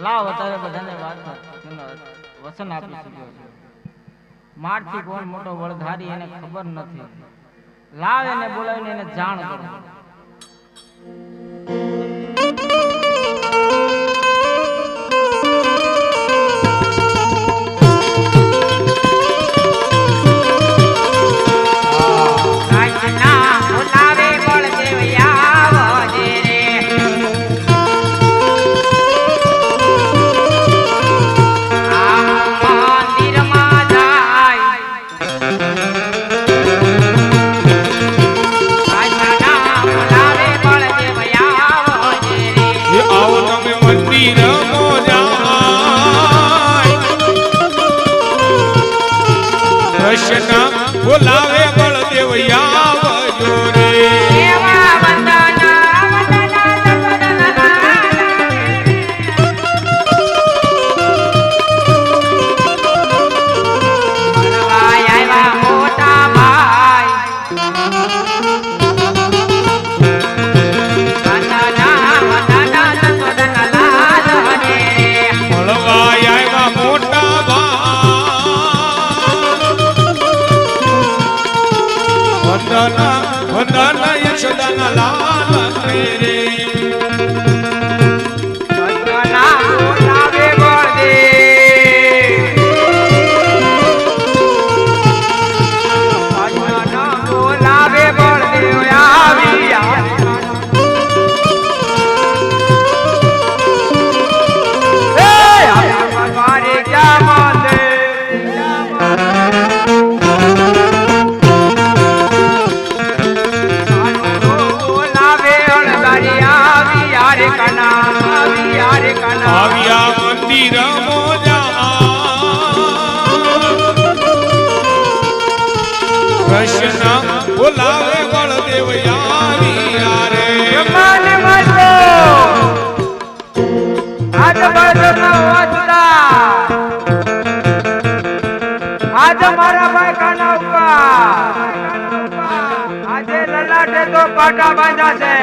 લાવ અત્યારે બધાને વાત વસન આપી ચૂક્યો છે. મારથી કોણ મોટો વળધારી એને ખબર નથી. લાવ એને બોલાવીને એને જાણ કરો. બોલાવે બળદેવ આવજો રે. વંદન યશોદાના લાલ રે. આવ્યા મંદિર મોજા કૃષ્ણ બોલાવે બળદેવ આવ્યા રે. આજ મારા ભાઈ કાના ઉપર આજે લલાટે તો પાટા બાંધા છે.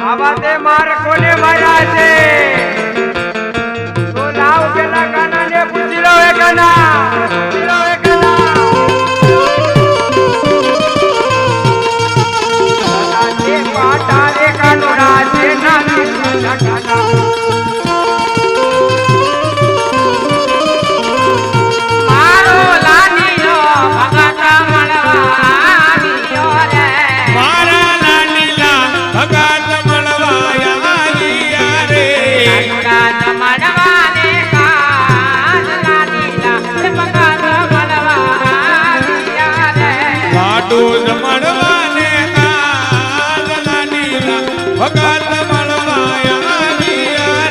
આવાતે માર કોને માર્યા છે તો લાવ પેલા કાના ને પૂછી લો. એ કાના પૂછી લો. એ કાના જે પાટા રે કાનોડા છે ના કાના મારો લાડીલો ભગત મળવા રે. મારા લાડીલા ભગત લાડુ જમણવાને લાડીલા ભગત મળવાયા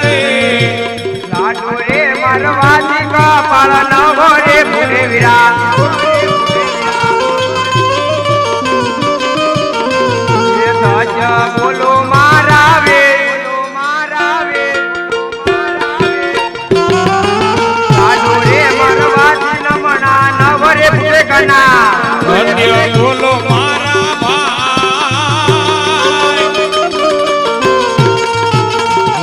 રે. લાડુ રે મરવાજી કા પાળન ભરે પૂરે વિરા. બોલો મારા વે લાડુ રે મરવાજી નમણા નવરે પૂરે કના. બોલો મારા ભાઈ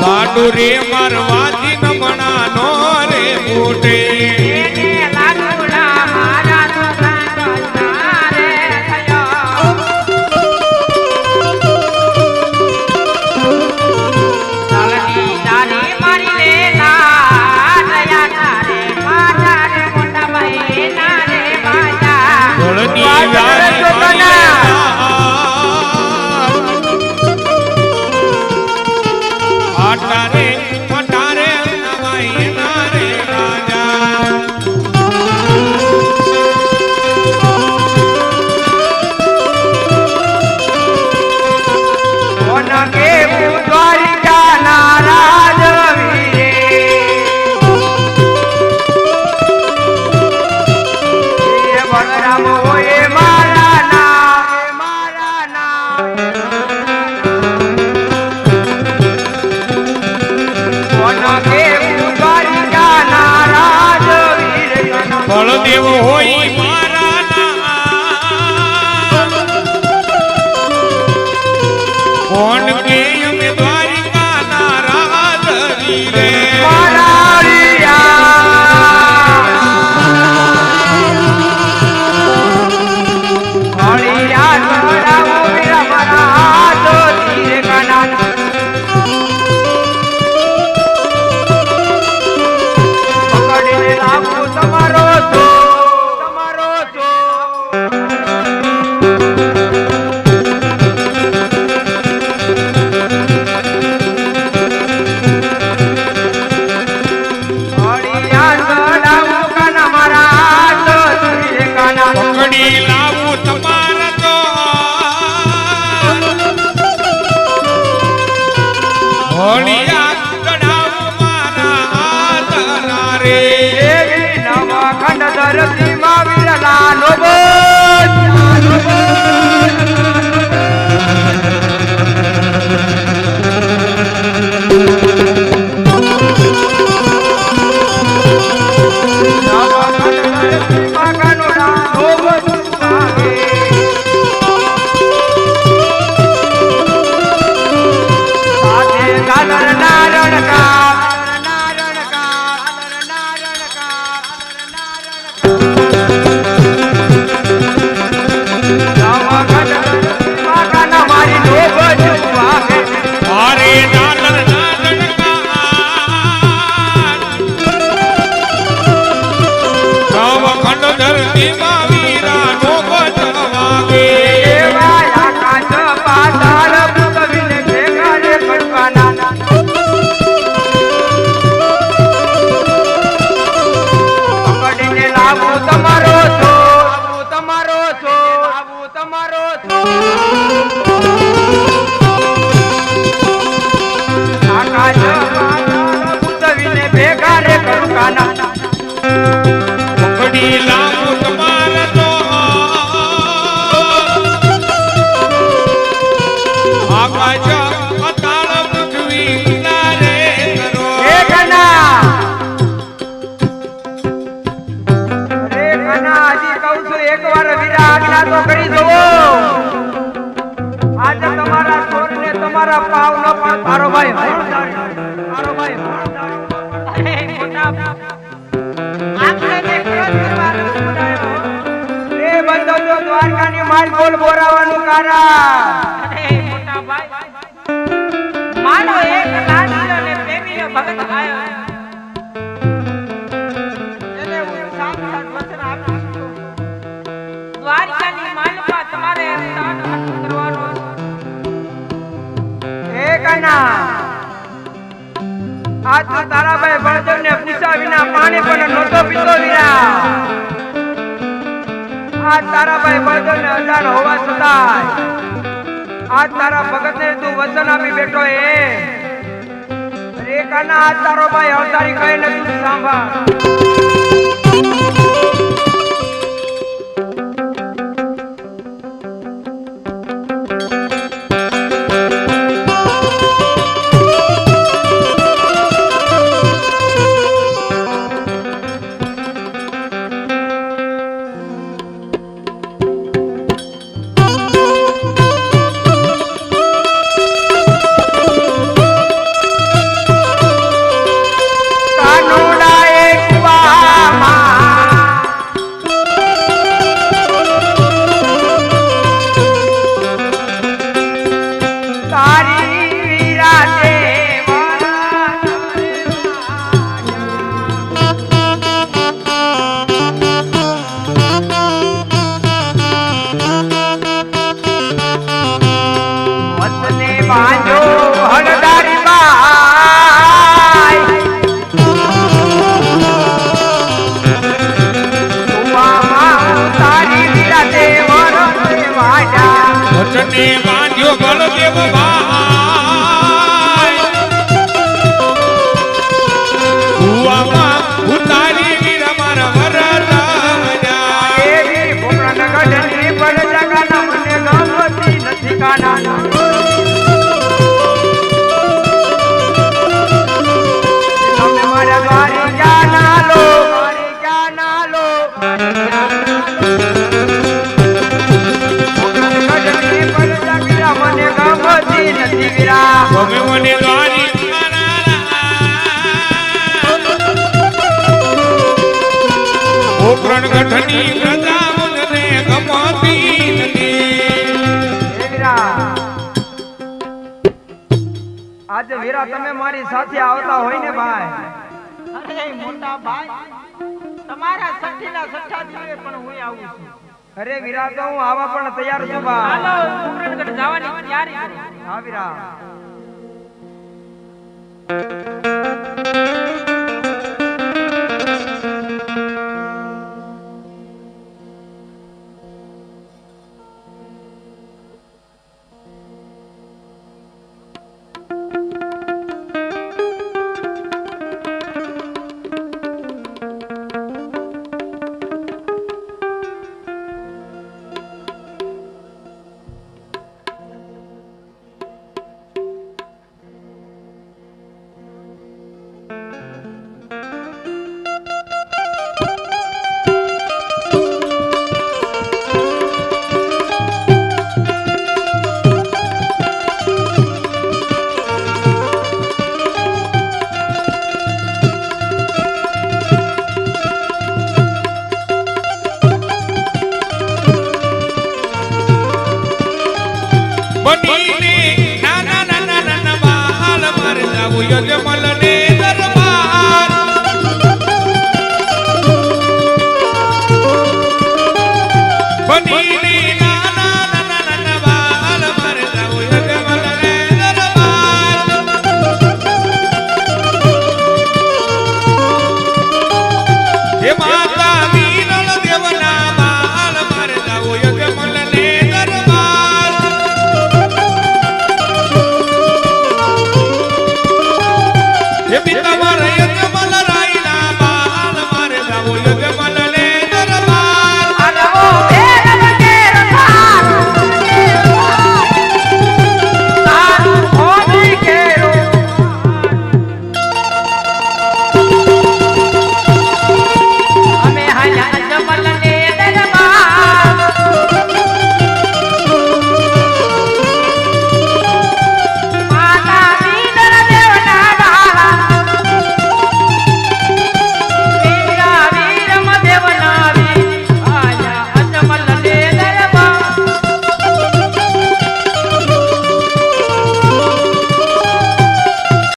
લાડુ રે મારવાથી નમણા નો રે મોટે. આટારે પટારે નવાઈ નારે રાજા. કોન કે પુત્રી જાના રાજ વીરે એ બલરામ હોય મારા ના કોન કે પુત્રી જાના રાજ વીરે બળદેવ હોય મારા ના કોણ કે અમે દ્વારિકાના રાધરી રે પકડી લાવું તમારા તો હોળિયા ચડાવું મારા હાથના રે નવા ખંડ ધરતી માં વિરલા નો પકડી લાવું તમારા તો આકાશ પાતાળ પૃથ્વી કિનારે કરો રે કના હજી કહું છું એકવાર વીરા આજ્ઞા તો કરી દો આજે તમારા છોડને તમારા પાવનો પણ તારો ભાઈ તારો ભાઈ અરે મોટા આપણે ક્રોધ કરવાનો બોલાયો રે બંધો તો દ્વારકાની માલ બોલ બોરાવાનું કારણ અરે મોટા ભાઈ માનો એક લાડીલો ને પ્રેમીનો ભગત આયો એને હું સાક્ષાત વચન આપું છું દ્વારકાની માલમાં તમારે સ્થાન કરવાનું હે કના આજ તો તારાભાઈ બળદેવને પૂછ્યા વિના પાણી પણ નહોતો પીતો વીરા આજ તારાભાઈ બળદેવને અજાણ હોવા છતાંય આજ તારા ભગતને તું વચન આપી બેઠો એ રે કાના આજ તારો ભાઈ અવતારી કહે ને તું સાંભળ વચને બાંધ્યો બળદેવ ભાઈ કુવામાં ઉતારી વીર મારા વરરાજા એવી ભોગણ ગઢની પડ જગાના મને ગમતી નથી કાના તમે મારા દ્વારી જાના લો મને ગમતી નથી મને દ્વારિકાના પોકરણ ગઠની પ્રજા મને ગમતી નથી. હે વીરા, આજે વીરા તમે મારી સાથે આવતા હોય ને ભાઈ, અરે મોટા ભાઈ, તમારા સઠીના સઠ્ઠા દિવસે પણ હું આવું છું. અરે વીરા તો હું આવા પણ તૈયાર છું ભાઈ. હાલો કુકરણગઢ જવાની તૈયારી કરો. હા વીરા.